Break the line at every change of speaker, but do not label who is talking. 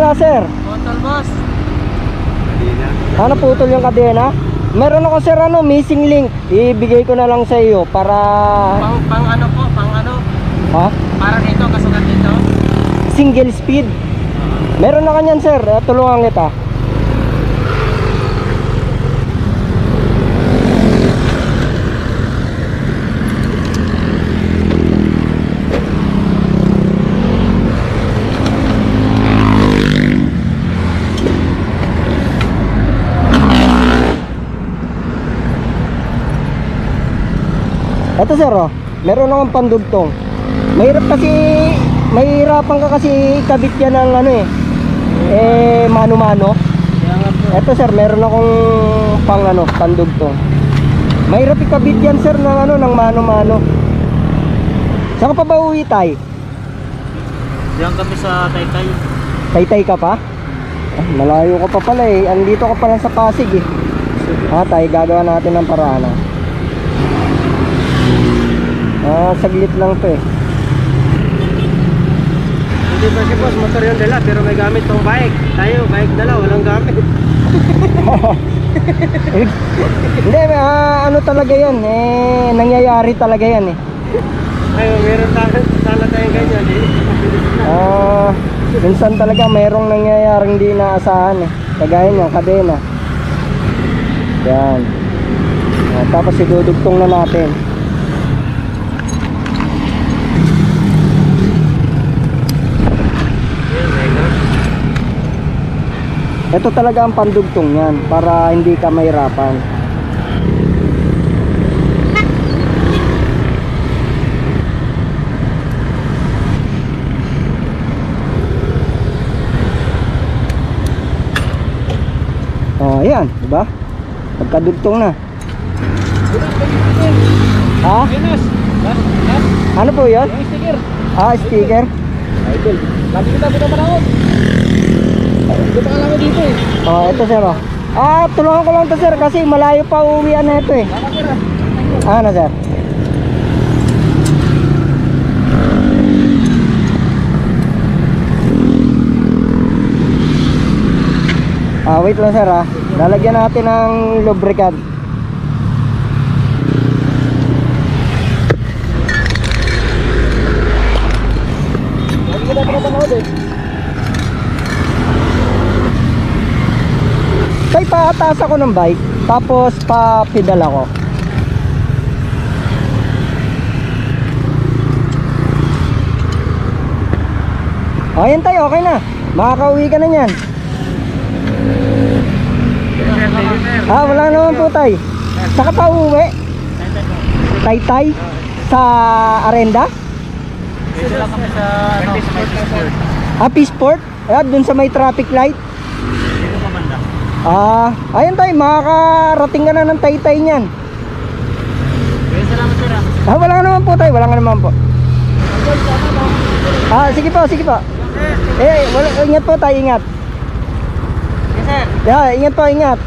nawawala, sir?
Total boss.
Ano, putol yung kadena? Meron ako, sir, ano, missing link. Ibigay ko na lang sa iyo para...
Pang ano po, pang ano?
Ha?
Parang ito, kasugat dito.
Single speed. Meron na kanyan, sir. Tulungan kita. Ito, sir, oh. Meron akong pandugtong. Mahirapan ka kasi ikabit yan ng ano mano-mano. Ito, sir, meron akong pandugtong. Mahirap ikabit yan, sir, ng mano-mano. Saan ka pa ba uwi, tay?
Diyan kami sa Taytay.
Taytay ka pa? Ah, malayo ka pa pala eh. Andito ka pa lang sa Pasig eh. Tay, gagawa natin ng paraan. Saglit lang to eh.
Hindi ba si boss, motor yung dala pero may gamit tong bike. Tayo, bike dala, walang gamit.
Hindi, ano talaga yan nangyayari talaga yan eh.
Ay, meron sana tayong ganyan eh.
Minsan talaga mayroong nangyayaring di inaasahan eh. Kagaya niyan, kadena. Yan. Tapos idudugtong na natin. Ito talaga ang pandugtong yan para hindi ka mahirapan. Oh, ayan, diba? Pagkadugtong na. Ha? Ano po yan?
Yung sticker.
Sticker.
Idol. Lagi kita pinapanood. Dito ka lang dito eh.
Ito, sir, oh. Tulungan ko lang to, sir, kasi malayo pa uwian na ito eh. Ano, sir? Wait lang, sir, lalagyan natin ng lubricant.
Lagi kita pinapanood eh.
Tay, paataas ako ng bike, tapos pa-pedal ako. Ayan, tay, okay na. Makakauwi ka na niyan. Wala naman po, tay. Saka pa uwi? Taytay? Sa Arenda?
Dito lang kami sa
Peaceport? Dun sa may traffic light?
Dito mamanda.
Ayan, tay, makakarating ka na ng Taytay niyan.
Salamat sir.
Wala naman po, tay, wala naman po. Sige po, sige po. Ingat po, tay, ingat.
Yes sir.
Ingat po, ingat.